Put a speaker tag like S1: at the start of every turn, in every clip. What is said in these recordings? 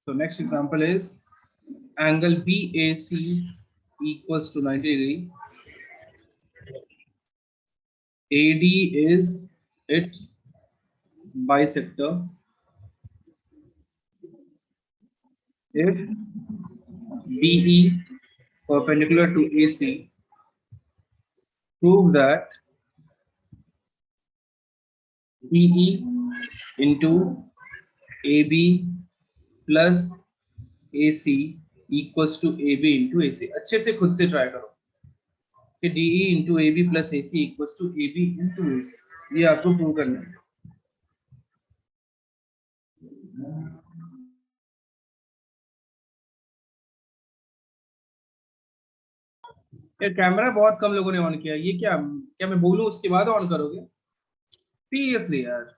S1: So next example is angle BAC equals to 90 degree. AD is its bisector. If BE perpendicular to AC, prove that BE into AB plus AC equals to AB into AC. अच्छे से खुद से try करो कि DE into AB plus AC equals to AB into AC. ये आपको prove करना है. ये कैमरा बहुत कम लोगों ने ऑन किया. ये क्या क्या मैं बोलूं उसके बाद ऑन करोगे? सीरियसली यार.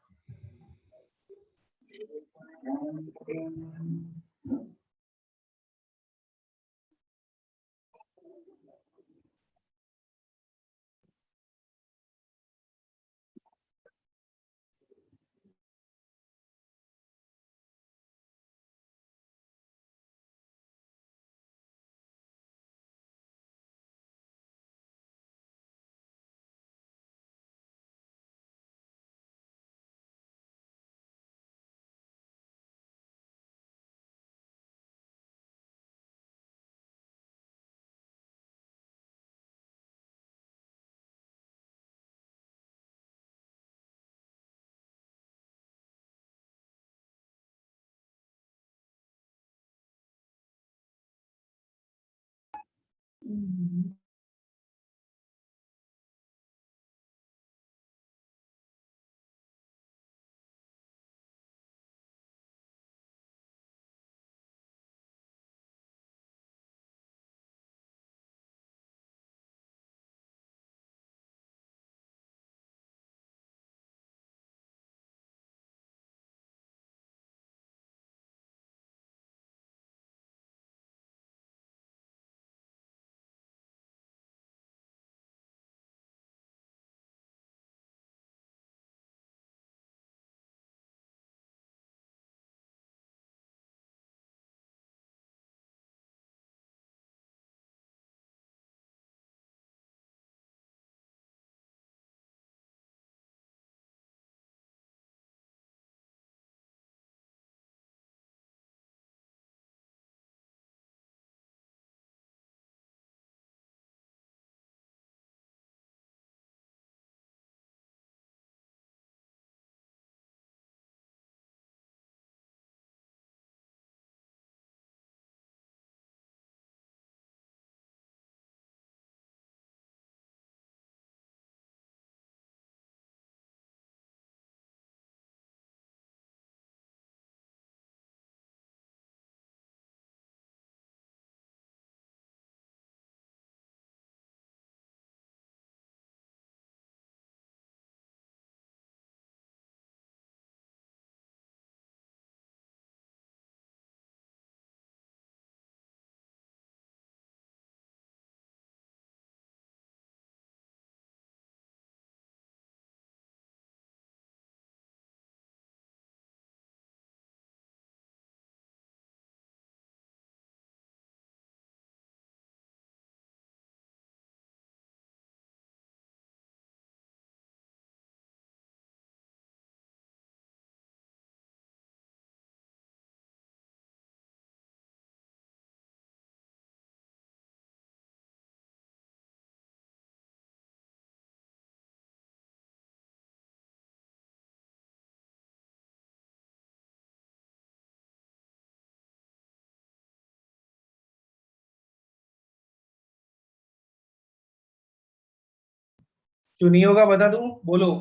S1: जो नहीं होगा बता दूं, बोलो.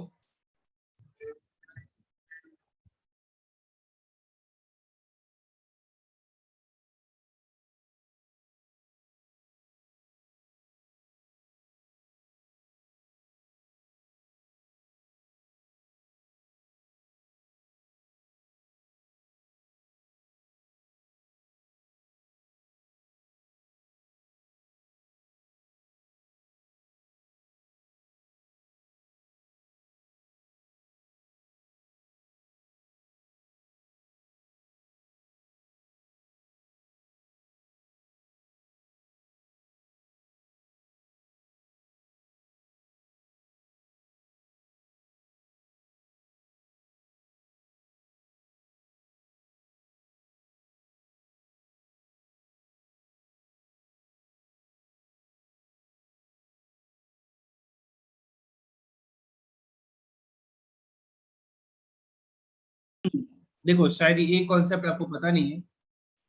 S1: देखो शायद ये कॉन्सेप्ट आपको पता नहीं है,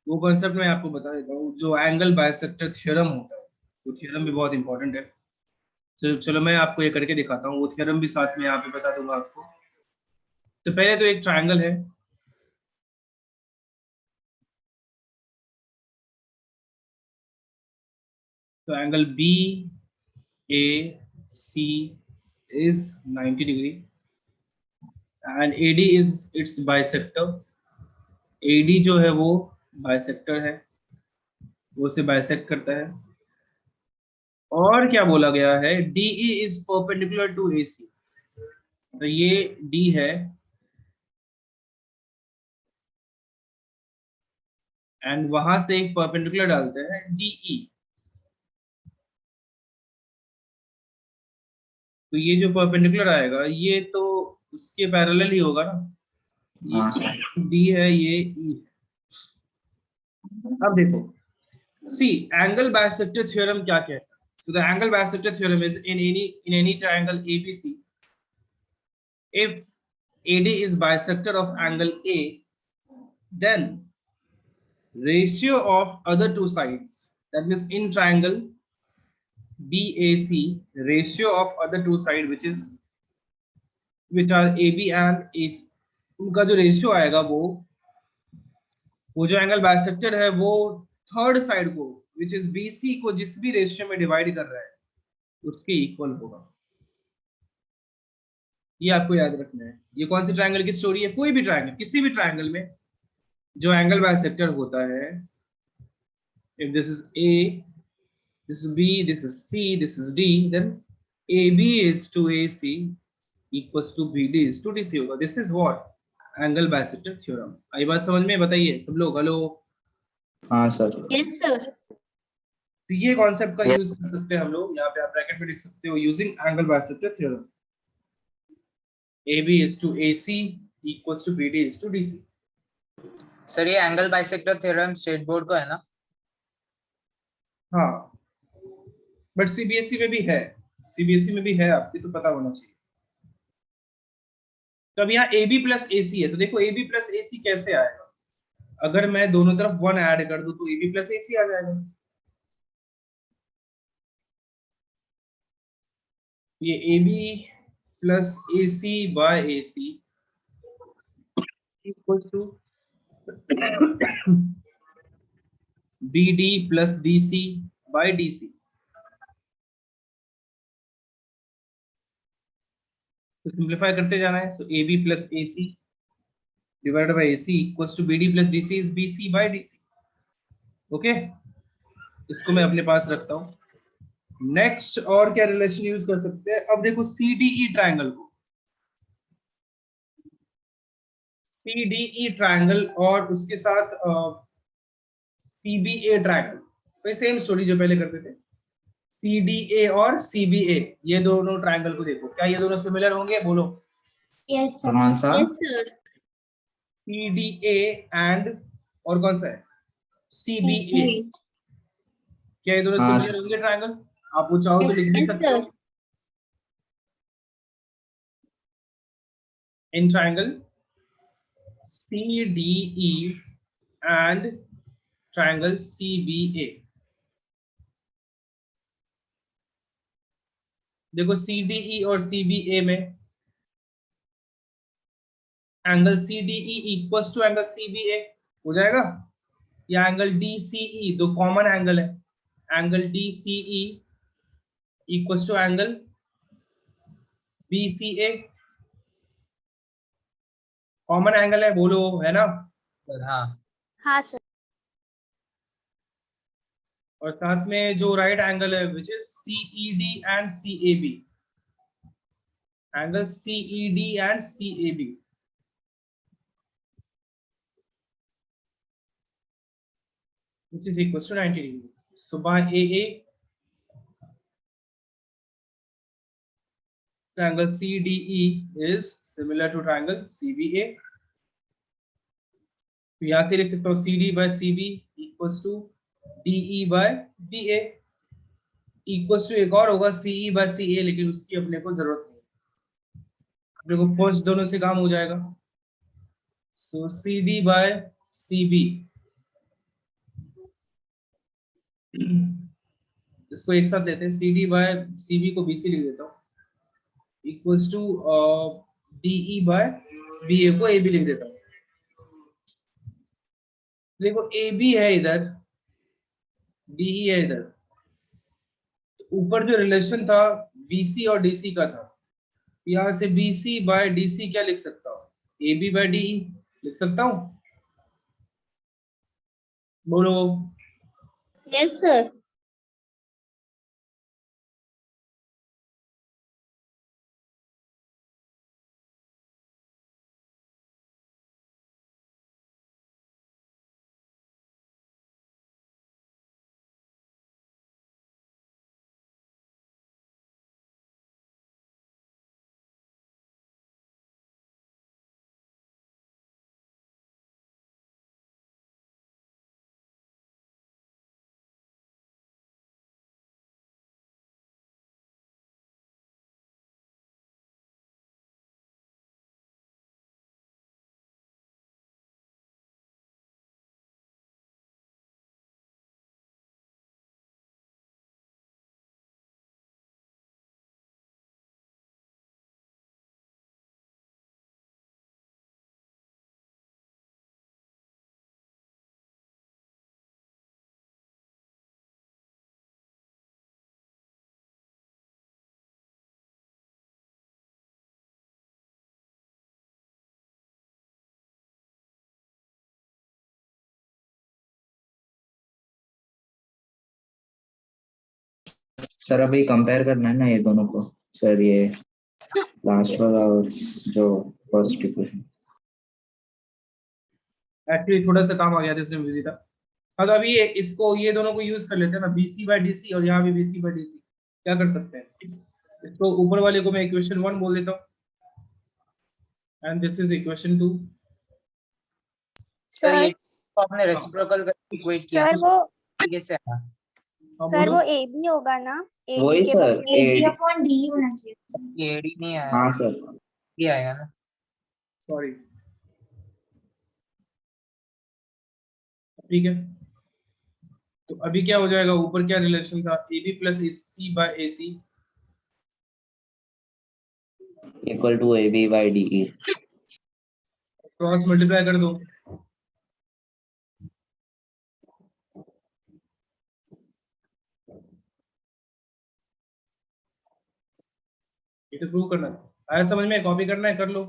S1: वो कॉन्सेप्ट मैं आपको बता देता हूँ। जो एंगल बाइसेक्टर थ्योरम होता है, वो थ्योरम भी बहुत इंपॉर्टेंट है। तो चलो मैं आपको ये करके दिखाता हूँ, वो थ्योरम भी साथ में यहाँ पे बता दूंगा आपको। तो पहले तो एक ट्राइंगल है, तो angle B A C is 90 degree and AD is its bisector. AD जो है वो बाइसेक्टर है, वो उसे बाइसेक्ट करता है। और क्या बोला गया है, DE is perpendicular to AC. तो ये डी है एंड वहां से एक परपेंडिकुलर डालते हैं डीई। तो ये जो परपेंडिकुलर आएगा ये तो उसके पैरेलल ही होगा ना।
S2: हाँ
S1: ये
S2: सर।
S1: डी है, ये ई है। अब देखो, सी एंगल बाइसेक्टर थ्योरम क्या कहता है। So the angle bisector theorem is in any triangle ABC, if AD is bisector of angle A, then ratio of other two sides, that means in triangle BAC, ratio of other two side which are AB and AC, उनका जो ratio आएगा वो जो angle bisector है वो third side को which is BC को जिस भी रेशियो में डिवाइड कर रहा है उसके इक्वल होगा। ये आपको याद रखना है। ये कौन सी ट्रायंगल की स्टोरी है, कोई भी ट्रायंगल, किसी भी ट्रायंगल में जो एंगल बाइसेक्टर होता है, if this is A, this is B, this is C, this is D, then AB is to AC equals to BD is to DC होगा। This is what angle bisector theorem. आई बात समझ में, बताइए सब लोग हेलो।
S2: हाँ sir.
S3: Yes sir.
S1: तो ये कॉन्सेप्ट का यूज कर सकते हैं हम लोग, यहाँ पे आप ब्रैकेट में लिख सकते हो using angle bisector theorem. AB is to AC equals to BD is to DC।
S4: Sir ये angle bisector theorem state board को है ना?
S1: हाँ, बट सीबीएसई में भी है, सीबीएसई में भी है, आपको तो पता होना चाहिए। तो अब यहाँ AB प्लस AC है, तो देखो AB प्लस AC कैसे आएगा, अगर मैं दोनों तरफ 1 ऐड कर दूं तो AB प्लस AC आ जाएगा। ये AB plus AC by AC equals to BD plus DC by DC। तो सिंप्लीफाई करते जाना है। So AB plus AC divided by AC equals to BD plus DC is BC by DC। Okay, इसको मैं अपने पास रखता हूं। नेक्स्ट और क्या रिलेशन यूज कर सकते हैं, अब देखो CDE ट्रायंगल को, CDE ट्रायंगल और उसके साथ CBA ट्रायंगल, तो सेम स्टोरी जो पहले करते थे। CDA और CBA, ये दोनों ट्रायंगल को देखो, क्या ये दोनों सिमिलर होंगे, बोलो।
S3: Yes sir.
S2: कौन सा?
S3: Yes sir.
S1: CDA एंड और कौन सा है CBA, क्या ये दोनों
S2: हाँ
S1: सिमिलर होंगे ट्रायंगल? आप वो चाहो तो लिख भी
S3: यस
S1: सकते हो।
S3: Sir.
S1: In triangle CDE and triangle CBA, देखो CDE और CBA में angle CDE equals to angle CBA हो जाएगा, या एंगल DCE, दो कॉमन एंगल है, angle DCE equals to angle BCA, common angle है, बोलो, है ना?
S4: हाँ।
S3: हाँ सर।
S1: और साथ में जो राइट एंगल है which is CED and CAB, angle CED and CAB, which is equals to 90 degree. So by AA, triangle CDE is similar to triangle CBA. तो यहाँ से लिख सकता हूँ CD by CB equals to DE by BA equals to एक और होगा CE by CA, लेकिन उसकी अपने को जरूरत नहीं, अपने को फर्स्ट दोनों से काम हो जाएगा। सो CD by CB, इसको एक साथ लेते हैं, CD by CB को BC लिख देता हूँ, equals to DE by BA को AB लिख देता हूँ। देखो AB है इधर, DE है इधर, ऊपर जो रिलेशन था BC और DC का था, यहाँ से BC by DC क्या लिख सकता हूँ, AB by DE लिख सकता हूँ, बोलो।
S3: Yes, sir.
S2: सर अभी कंपेयर करना है ना ये दोनों को सर, ये लास्ट वाला और जो फर्स्ट इक्वेशन।
S1: एक्चुअली थोड़ा सा काम आ गया था इसमें, बिजी था। हाँ तो अभी इसको ये दोनों को यूज कर लेते हैं ना, BC by DC और यहाँ भी BC by DC, क्या कर सकते हैं, इसको ऊपर वाले को मैं इक्वेशन 1 बोल देता हूँ and this is equation 2।
S4: Sir ये
S3: सर
S4: तो आपने रेसिप्रोकल करके इक्वेट किया
S3: सर वो
S4: कैसे आया?
S1: हाँ
S3: सर
S1: बोलो।
S3: वो AB होगा ना,
S2: वही
S3: AB के
S2: सर,
S3: बराबर
S2: AD।
S3: अपॉन DE होना चाहिए।
S4: ये एडी नहीं आया,
S2: हाँ सर।
S4: ये आएगा ना।
S1: सॉरी, ठीक है। तो अभी क्या हो जाएगा, ऊपर क्या रिलेशन था, AB plus AC by AC,
S2: equal to AB by DE।
S1: Cross multiply कर दो, ये तो प्रूव करना है। आया समझ में, कॉपी करना है कर लो,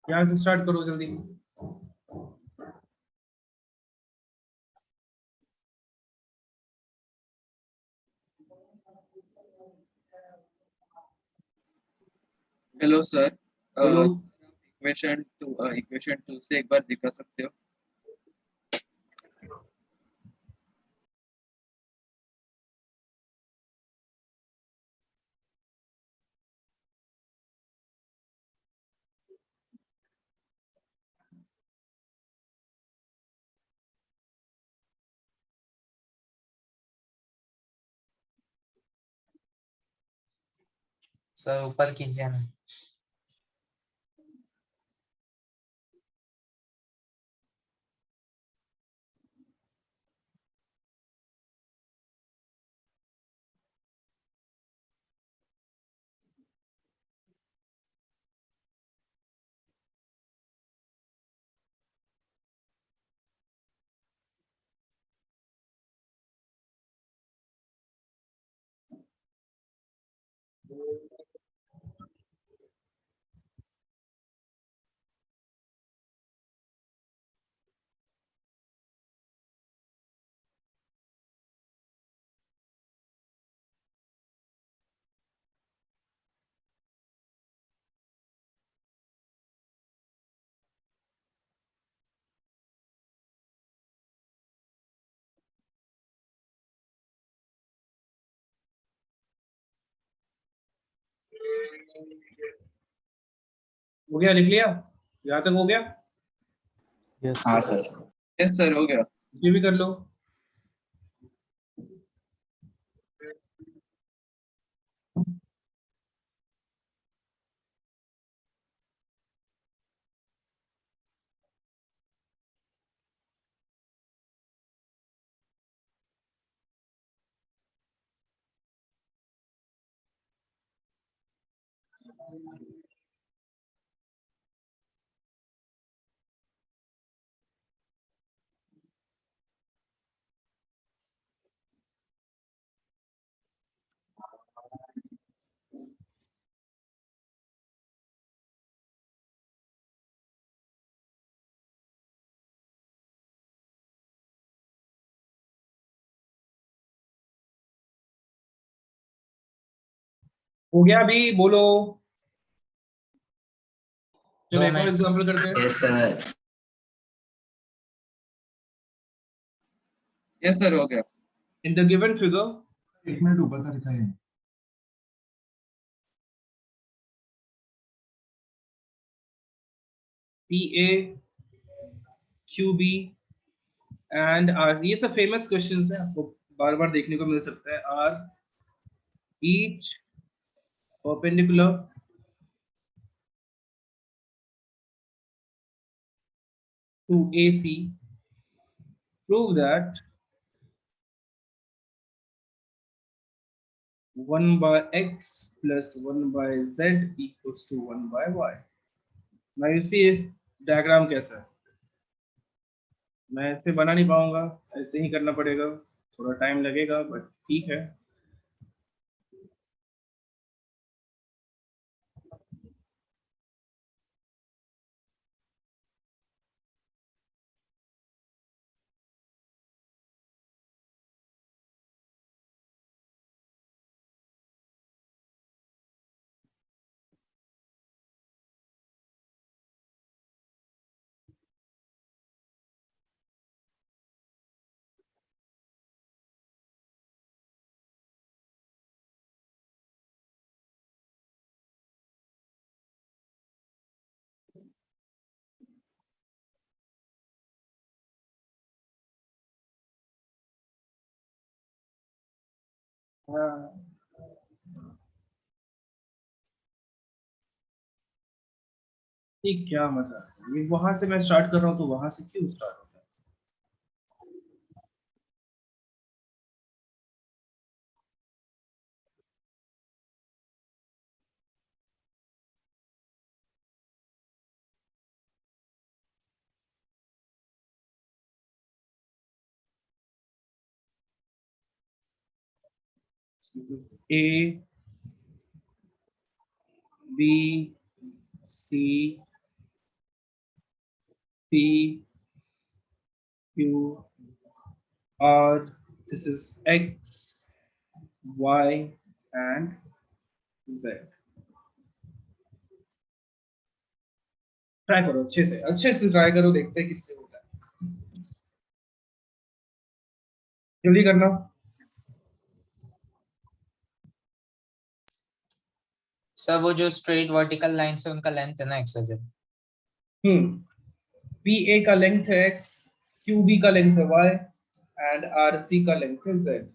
S1: यहाँ से स्टार्ट करो जल्दी।
S5: हेलो सर,
S1: बोलो।
S5: इक्वेशन टू से एक बार दिखा सकते हो?
S4: सर ऊपर कीजिए ना।
S1: हो गया, लिख लिया, यहाँ तक हो गया,
S2: हाँ सर।
S5: यस सर, हो गया।
S1: ये भी कर लो। हो गया अभी, बोलो। चलो
S4: दो
S1: एक और
S4: मिनट
S1: एग्जांपल करते हैं।
S2: Yes sir.
S5: यस सर हो गया।
S1: इन द गिवन फिगर,
S6: एक मिनट ऊपर का दिखाइए।
S1: P A, Q B and R, ये सब फेमस क्वेश्चंस हैं, आपको बार बार देखने को मिल सकता है। Are each perpendicular to A C, prove that 1 by x plus 1 by z equals to 1 by y। now you see diagram कैसा है, मैं ऐसे बना नहीं पाऊंगा, ऐसे ही करना पड़ेगा, थोड़ा टाइम लगेगा बट ठीक है। हाँ, ये क्या मजा है, ये वहां से मैं स्टार्ट कर रहा हूँ तो वहां से क्यों स्टार्ट होता है। A B C P Q R, this is X Y and Z. Try करो, अच्छे से ट्राई करो, देखते हैं किससे होता है। जल्दी करना।
S4: सर वो जो स्ट्रेट वर्टिकल लाइन से उनका लेंथ है ना X Y Z.
S1: P A का लेंथ है एक्स, क्यू बी का लेंथ है वाई एंड आर सी का लेंथ है जेड।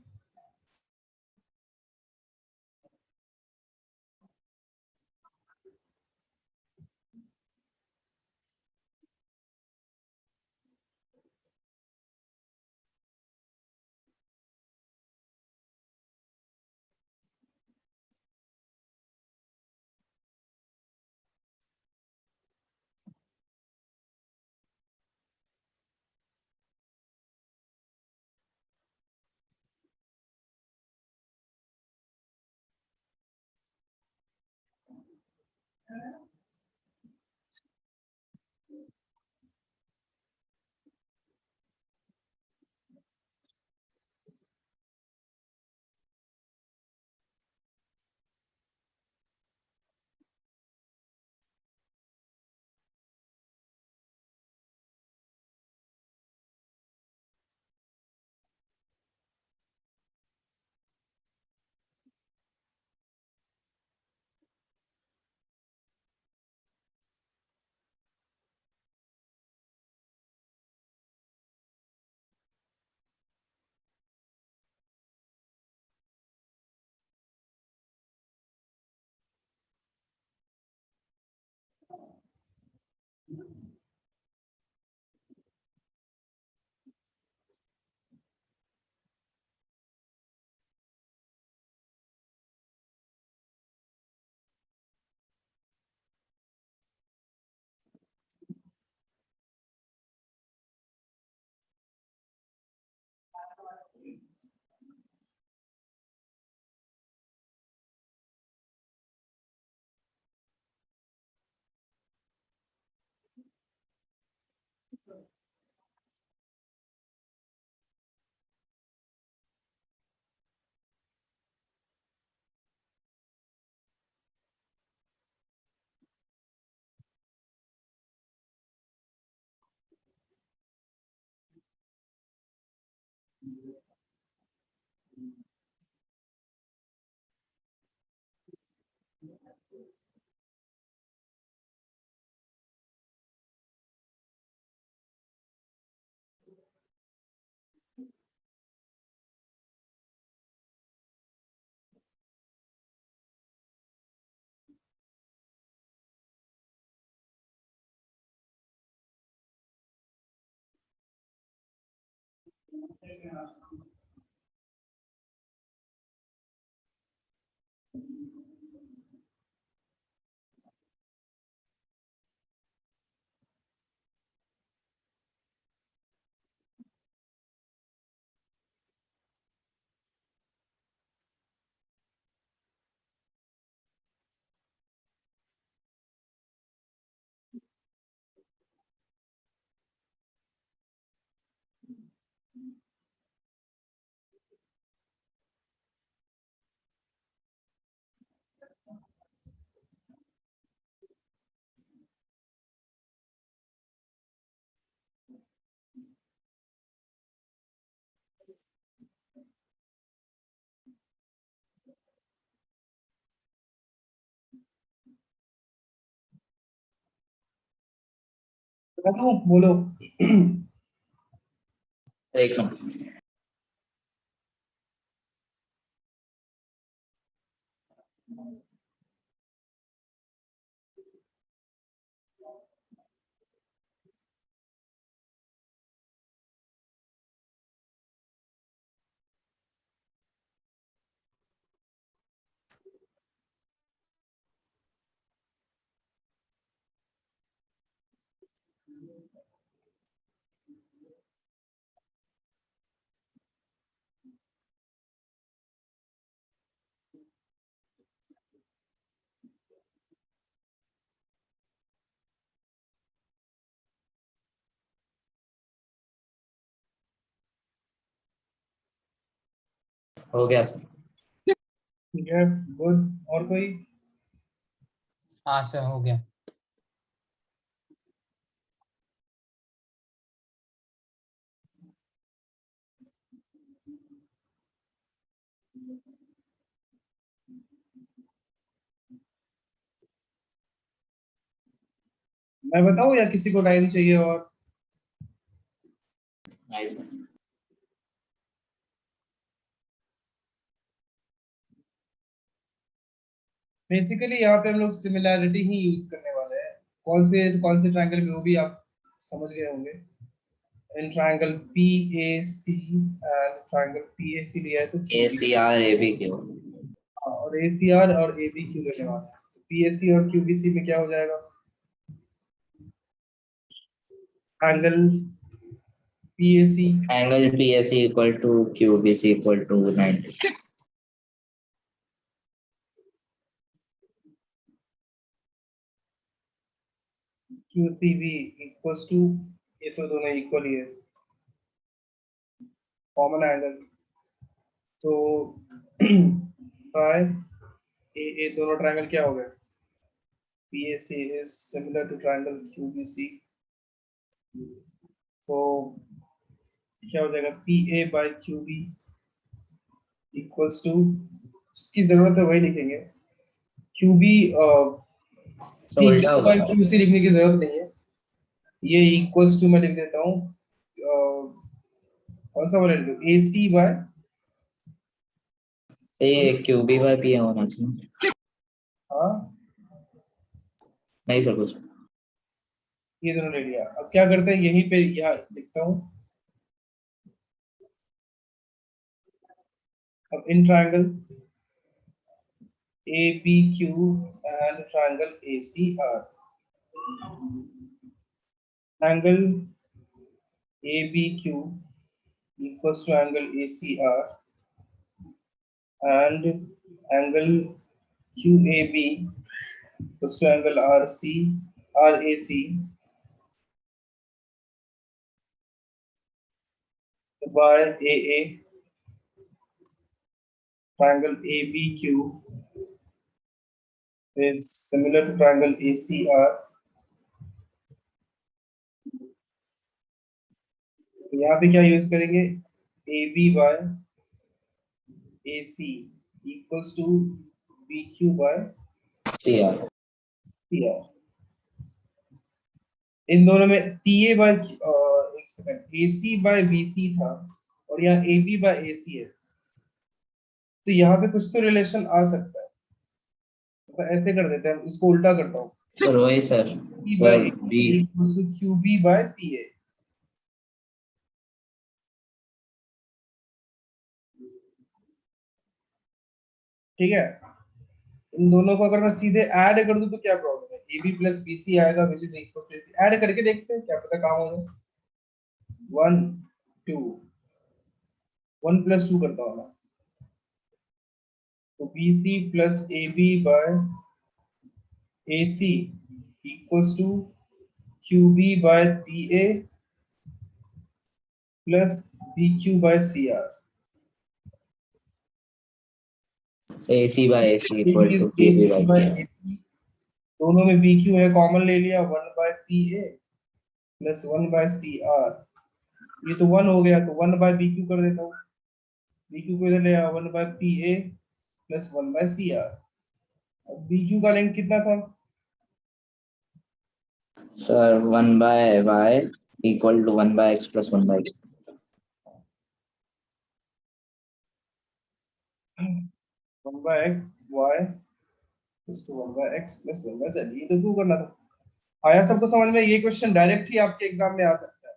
S1: बोलो।
S2: एक मिनट। हो गया सर।
S1: ठीक है, गुड। और कोई?
S4: हाँ सर, हो गया।
S1: मैं बताऊं या किसी को टाइम चाहिए? और
S2: नाइस।
S1: बेसिकली यहाँ पे हम लोग सिमिलैरिटी ही यूज करने वाले हैं। कौन से ट्रायंगल में, वो भी आप समझ गए होंगे। In triangle PAC and triangle PAC लिया है तो
S2: ACR AB क्यों?
S1: और ACR और ABQ लेने वाले हैं। PAC और QBC में क्या हो जाएगा? Angle PAC
S2: angle PAC equal to QBC equal to 90।
S1: QCB equals to, ये तो दोनों इक्वल ही है, कॉमन एंगल। तो बाय ए दोनों ट्रायंगल क्या हो गए? PAC is similar to triangle QBC। तो क्या हो जाएगा? PA by QB equals to, जिसकी जरूरत है वही लिखेंगे। QB
S2: तो उल्टा
S1: PQ
S2: होगा।
S1: by QC लिखने की जरूरत नहीं है। ये इक्वल्स टू मैं लिख देता हूँ, कौन सा वाला लिख दूँ? AC by,
S2: ये QB बाय PA होना चाहिए।
S1: हाँ
S2: नहीं सर कुछ।
S1: ये दोनों ले लिया। अब क्या करते हैं, यहीं पे यहाँ लिखता हूँ। अब in triangle ABQ and triangle ACR, angle ABQ equals to angle ACR and angle QAB equals to angle RAC by AA, triangle ABQ is similar to triangle ACR। यहाँ पे क्या यूज करेंगे? AB by AC equals to BQ by
S2: CR.
S1: CR। इन दोनों में TA by एक second, AC by BC था और यहाँ AB by AC है, तो यहाँ पे कुछ तो रिलेशन आ सकता है। तो ऐसे कर देते हैं, इसको उल्टा करता हूँ,
S2: सर वही sir,
S1: P by AC
S2: B
S1: equals to QB by PA। ठीक है, इन दोनों को अगर मैं सीधे ऐड कर दूं तो क्या प्रॉब्लम है, AB प्लस BC आएगा which is equal to AC। Add करके देखते हैं, क्या पता काम हो जाए। 1 2 1 प्लस 2 करता हूँ मैं, तो BC plus AB by AC equals to QB by PA plus BQ by CR।
S2: AC by AC equal to QB by
S1: by
S2: PR.
S1: AC, दोनों में BQ है, कॉमन ले लिया, 1 by PA plus 1 by CR। ये तो 1 हो गया, तो 1 by BQ कर देता हूँ, BQ को इधर ले आया, 1 by PA plus 1 by CR। अब BQ का लेंथ कितना था?
S2: Sir 1 by Y equal to 1 by X plus 1 by X.
S1: 1 by Y plus 1 by X plus 1 by Z, ये तो प्रूव करना था। आया सबको समझ में? ये क्वेश्चन डायरेक्ट ही आपके एग्जाम में आ सकता है,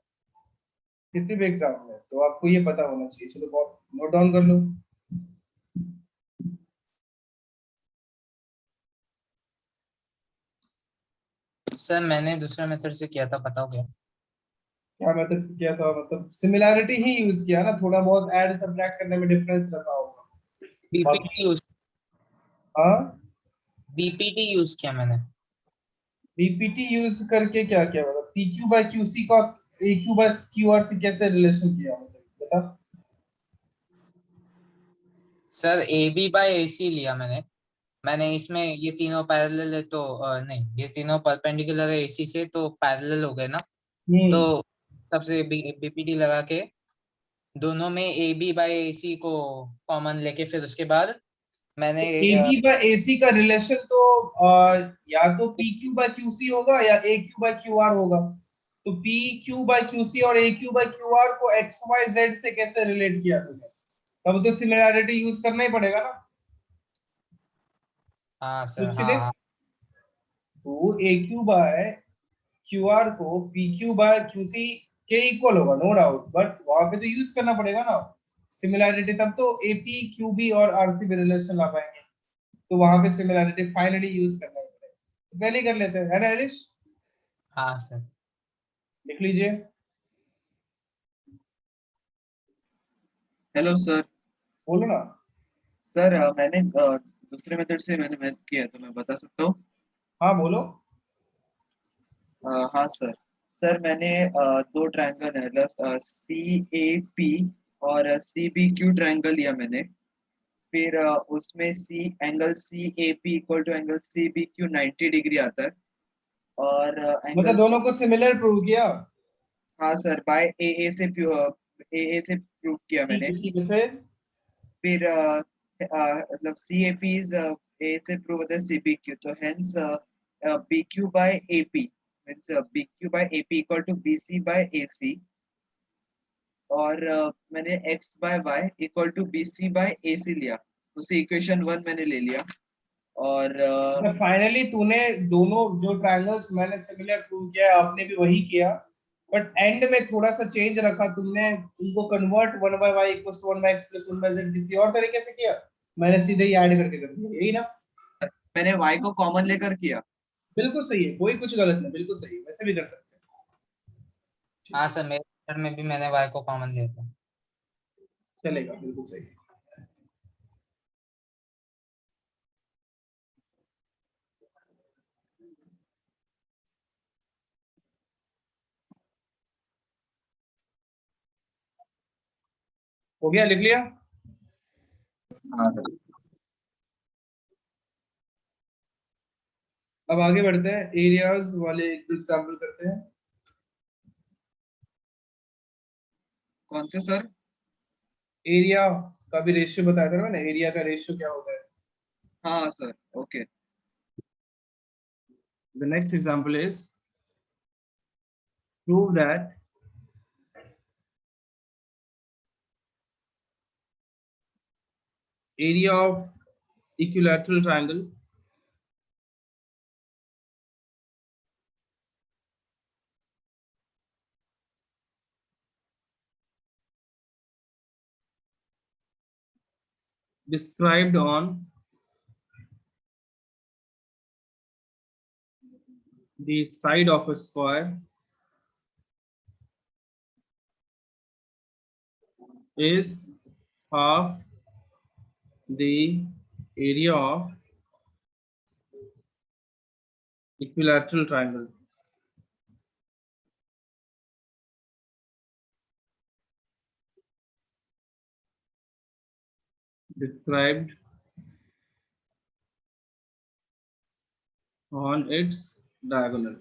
S1: किसी भी एग्जाम में, तो आपको ये पता होना चाहिए। चलो बहुत नोट डाउन कर लो।
S4: सर मैंने दूसरा मेथड से किया था, पता हो गया।
S1: क्या मेथड किया था? मतलब सिमिलैरिटी ही यूज किया ना, थोड़ा बहुत ऐड सब्ट्रैक्ट करने में डिफरेंस रखा होगा।
S4: बीपीटी यूज
S1: हाँ,
S4: बीपीटी यूज किया मैंने।
S1: बीपीटी यूज करके क्या किया, मतलब पीक्यू बाय क्यूसी का एक्यू बाय क्यूआर से कैसे रिलेशन किया, मतलब बता।
S4: Sir A B bye A C लिया मैंने इसमें ये तीनों पैरेलल है, तो नहीं, ये तीनों परपेंडिकुलर है एसी से, तो पैरेलल हो गए ना, तो सबसे बीपीटी लगा के दोनों में ए बी बाय ए सी को कॉमन लेके फिर उसके बाद मैंने
S1: एबी बाय एसी का रिलेशन तो या तो पी क्यू बाय क्यूसी होगा या ए क्यू बाय क्यू आर होगा। तो पी क्यू बाय क्यूसी और ए क्यू बाय क्यू आर को एक्स वाई जेड से कैसे रिलेट किया तुमने? तब तो सिमिलैरिटी यूज करना ही पड़ेगा ना।
S4: हाँ सर,
S1: सोच के
S4: हाँ
S1: देख,
S4: हाँ।
S1: तो ए क्यू बाय क्यू आर को पी क्यू बाय क्यूसी के इक्वल होगा, नो डाउट, बट वहां पे तो यूज करना पड़ेगा ना सिमिलैरिटी, तब तो एपी क्यूबी और आरसी में रिलेशन ला पाएंगे। तो वहां पे सिमिलैरिटी फाइनली यूज करना ही पड़ेगा, तो पहले ही कर लेते हैं, है ना एलिश?
S4: हाँ सर।
S1: लिख लीजिए।
S5: Hello sir.
S1: बोलो ना।
S5: सर मैंने दूसरे मेथड से मैंने मैथ किया है, तो मैं बता सकता हूँ।
S1: हाँ बोलो।
S5: हाँ सर। सर मैंने दो ट्रायंगल है, मतलब सी ए पी और सी बी क्यू ट्रायंगल लिया मैंने। फिर उसमें C angle C A P equal to angle C B Q 90 degree आता है। और
S1: मतलब
S5: एंगल,
S1: दोनों को सिमिलर प्रूव किया?
S5: हाँ सर, बाय ए से प्रूव किया
S1: ठीक
S5: मैंने।
S1: है ठीक है, फिर
S5: फिर मतलब सी ए पी इज ए से प्रूव होता है सी बी क्यू, तो hence B Q by A P means B Q by A P equal to B C by A C. और मैंने x by y equal to B C by A C लिया, उसे equation 1 मैंने ले लिया। और
S1: finally तूने दोनों जो ट्रायंगल्स मैंने सिमिलर प्रूव किया है आपने भी वही किया, बट एंड में थोड़ा सा चेंज रखा तुमने, उनको convert 1 by y equals 1 by x plus 1 by z किसी और तरीके से किया, मैंने सीधे ही ऐड करके कर दिया, यही ना?
S5: मैंने वाई को कॉमन लेकर किया।
S1: बिल्कुल सही है, कोई कुछ गलत नहीं, बिल्कुल सही है, वैसे भी कर सकते
S4: हाँ
S1: हैं।
S4: सर, मेरे मेथड में भी मैंने वाई को कॉमन लिया था।
S1: चलेगा, बिल्कुल सही है। हो गया, लिख लिया?
S2: हाँ सर।
S1: अब आगे बढ़ते हैं, एरियाज वाले एक एग्जांपल करते हैं।
S5: कौन से सर?
S1: एरिया का भी रेशियो बताया था ना मैंने, एरिया का रेशियो क्या होता है।
S5: हाँ sir, okay.
S1: The next example is prove that area of equilateral triangle described on the side of a square is half the area of equilateral triangle. Described on its diagonal.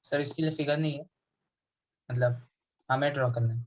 S4: Sir इसके लिए figure नहीं है, मतलब हमें draw करना है।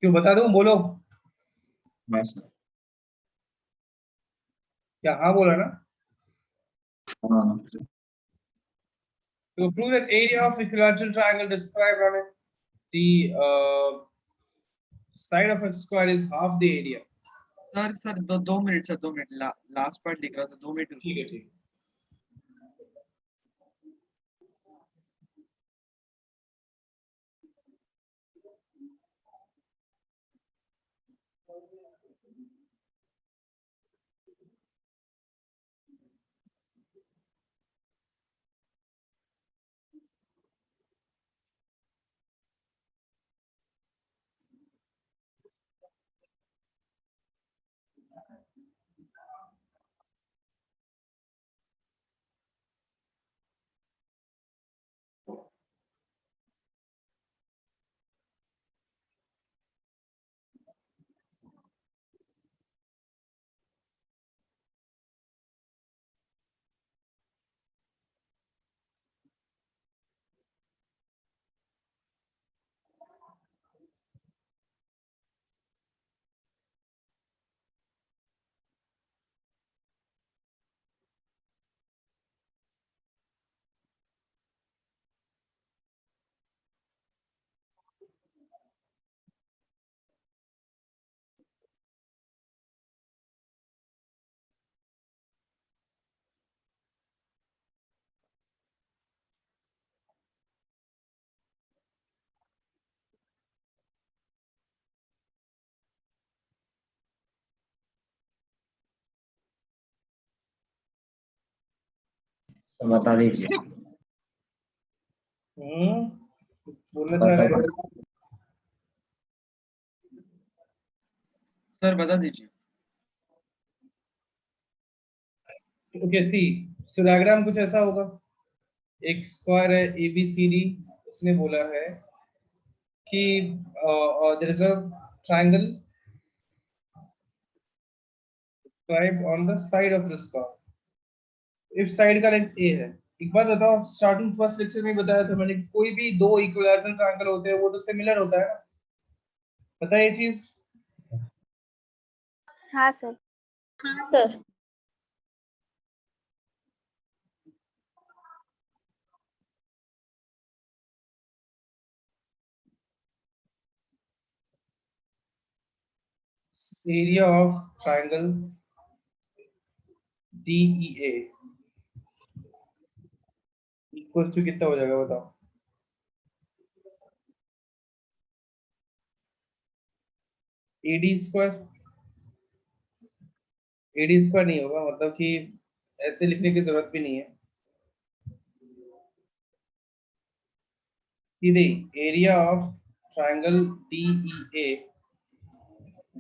S1: क्यों बता दूं, बोलो।
S2: हाँ सर।
S1: क्या हाँ बोला ना।
S2: हाँ
S1: To prove that area of equilateral triangle described on it, the side of a square is half the area.
S5: Sir दो minute sir, 2 minute, last part लिख रहा था, 2 मिनट रुको।
S1: ठीक है ठीक है।
S2: तो बता दीजिए।
S1: बोलना चाह रहे हो?
S5: सर बता दीजिए।
S1: ओके सी, सो डायग्राम कुछ ऐसा होगा, एक स्क्वायर है ए बी सी डी, उसने बोला है कि there is a triangle described on the side of the square if side का लेंथ a है। एक बात बताओ, स्टार्टिंग फर्स्ट लेक्चर में बताया था मैंने कि कोई भी दो इक्विलैटरल ट्रायंगल होते हैं वो तो सिमिलर होता है ना, पता है ये चीज?
S3: हाँ सर। हाँ sir.
S1: Area of triangle DEA equal to कितना हो जाएगा बताओ? AD स्क्वायर, AD स्क्वायर नहीं होगा, मतलब कि ऐसे लिखने की जरूरत भी नहीं है, सीधे area of triangle DEA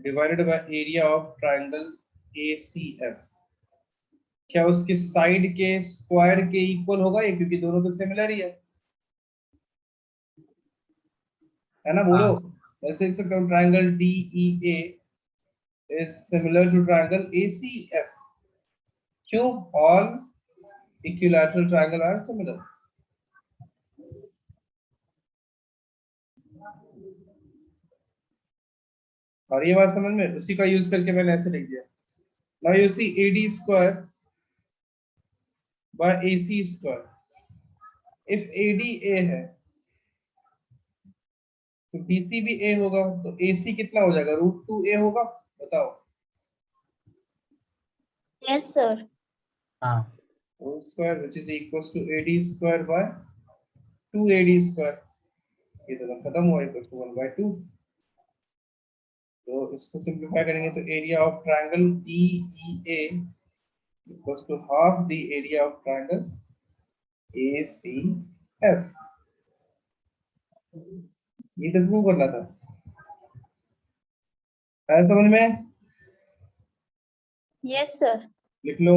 S1: divided by area of triangle ACF, क्या उसके साइड के स्क्वायर के इक्वल होगा ये, क्योंकि दोनों तो सिमिलर ही है ना, बोलो।
S4: हाँ।
S1: ऐसे लिख सकता हूँ triangle DEA is similar to triangle ACF, क्यों? all equilateral triangle are similar। और ये बात समझ में, उसी का यूज करके मैंने ऐसे लिख दिया। Now you see AD square by AC square, if AD A है तो BC भी A होगा, तो AC कितना हो जाएगा? √2A होगा, बताओ।
S3: Yes sir.
S4: हाँ।
S1: Whole square which is equals to AD square by 2AD square, ये तो खत्म हुआ, इक्वल्स टू 1/2। तो इसको सिंपलीफाई करेंगे तो area of triangle DEA equals to half the area of triangle ACF। ये तो प्रूव करना था, है समझ में?
S3: Yes sir.
S1: लिख लो।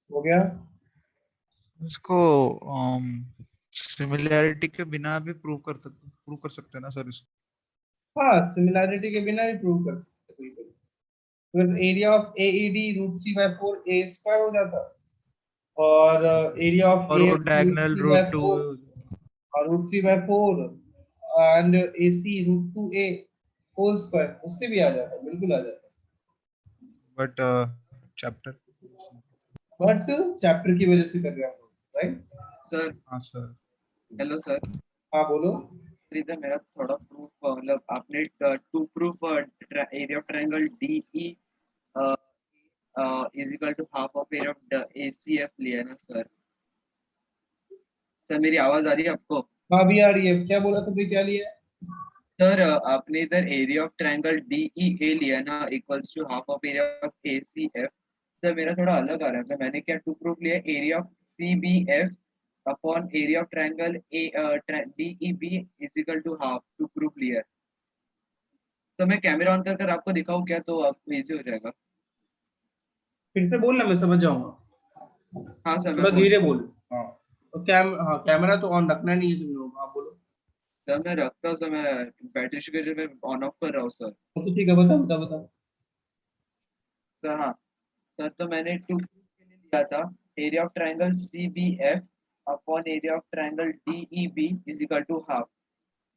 S1: हो गया?
S6: इसको सिमिलैरिटी के बिना भी प्रूव कर सकते हैं ना सर इसको?
S1: हाँ, सिमिलैरिटी के बिना भी प्रूव कर सकते हैं, बिल्कुल। तो area of AED √3/4 A square हो जाता, और एरिया ऑफ
S6: और वो
S1: AF
S6: डायगोनल √2
S1: √3/4 और √3/4 and AC √2A whole square, उससे भी आ जाता है, बिल्कुल आ जाता है।
S6: बट चैप्टर
S1: बट चैप्टर की वजह से कर रहे हैं हम लोग, राइट?
S5: सर
S6: हाँ सर।
S5: Hello sir.
S1: हाँ बोलो।
S5: इधर मेरा थोड़ा प्रूफ, मतलब आपने to proof area of triangle DE is equal to half of area of ACF लिया है ना सर? सर मेरी आवाज आ रही है आपको?
S1: हाँ भी आ रही है, क्या बोला तुमने, क्या लिया है?
S5: सर आपने इधर एरिया ऑफ ट्रायंगल DEA लिया ना equals to half of area of ACF। Sir मेरा थोड़ा अलग आ रहा है, मैंने क्या टू प्रूफ लिया, area of CBF upon area of triangle DEB is equal to half, to proof लिया है। तो मैं कैमरा ऑन कर आपको दिखाऊं क्या, तो आपको इजी हो जाएगा।
S1: फिर से बोल ना, मैं समझ जाऊंगा।
S5: हाँ सर,
S1: थोड़ा
S5: मैं बोल
S1: धीरे बोल। हाँ, तो कैमरा तो ऑन रखना नहीं है तुम लोग। हाँ बोलो।
S5: सर, मैं रखता हूँ सर, मैं बैटरी की वजह से मैं ऑन ऑफ कर रहा हूँ सर।
S1: तो ठीक है, बता बता बता।
S5: सर हाँ सर, तो मैंने टू के लिए लिया था area of triangle C B F upon area of triangle D E B is equal to half.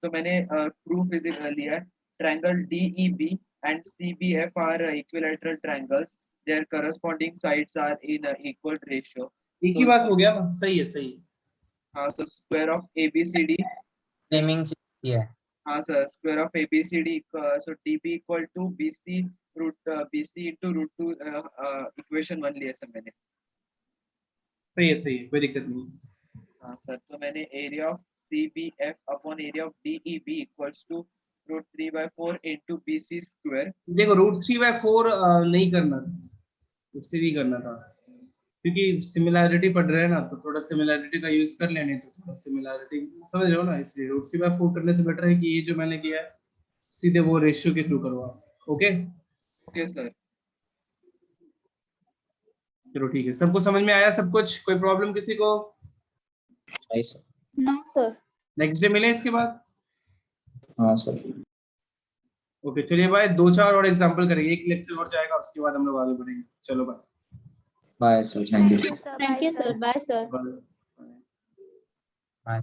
S5: तो मैंने प्रूफ लिया है, triangle D E B and C B F are equilateral triangles, their corresponding sides are in equal ratio.
S1: एक ही
S5: तो
S1: बात हो गया ना, सही है सही है।
S5: हाँ, तो square of A B C D,
S4: फ्लेमिंग किया है।
S5: हाँ sir, square of A B C D, so D B equal to B C root B C into root two, equation 1 लिया सर मैंने।
S1: सही है, कोई दिक्कत नहीं।
S5: हाँ सर, तो मैंने area of C B F upon area of D E B equals to √3/4 into B C square.
S1: देखो √3/4 नहीं करना था, इससे भी करना था, क्योंकि सिमिलैरिटी पढ़ रहे हैं ना, तो थोड़ा सिमिलैरिटी का यूज कर लेने, तो थोड़ा सिमिलैरिटी समझ रहे हो ना, इसलिए √3/4 करने से बेटर है कि ये जो मैंने किया है सीधे वो रेशियो के थ्रू करवा। Okay
S5: okay sir.
S1: चलो ठीक है, सबको समझ में आया सब कुछ, कोई प्रॉब्लम किसी को?
S2: नहीं sir.
S3: No, sir.
S1: Next day मिले इसके बाद।
S2: हाँ सर।
S1: ओके चलिए भाई, 2-4 और एग्जांपल करेंगे, एक लेक्चर और जाएगा, उसके बाद हम लोग आगे बढ़ेंगे। चलो bye.
S2: Bye sir, thank you.
S3: Thank you, sir. Bye, sir.
S1: Bye.
S4: हाँ।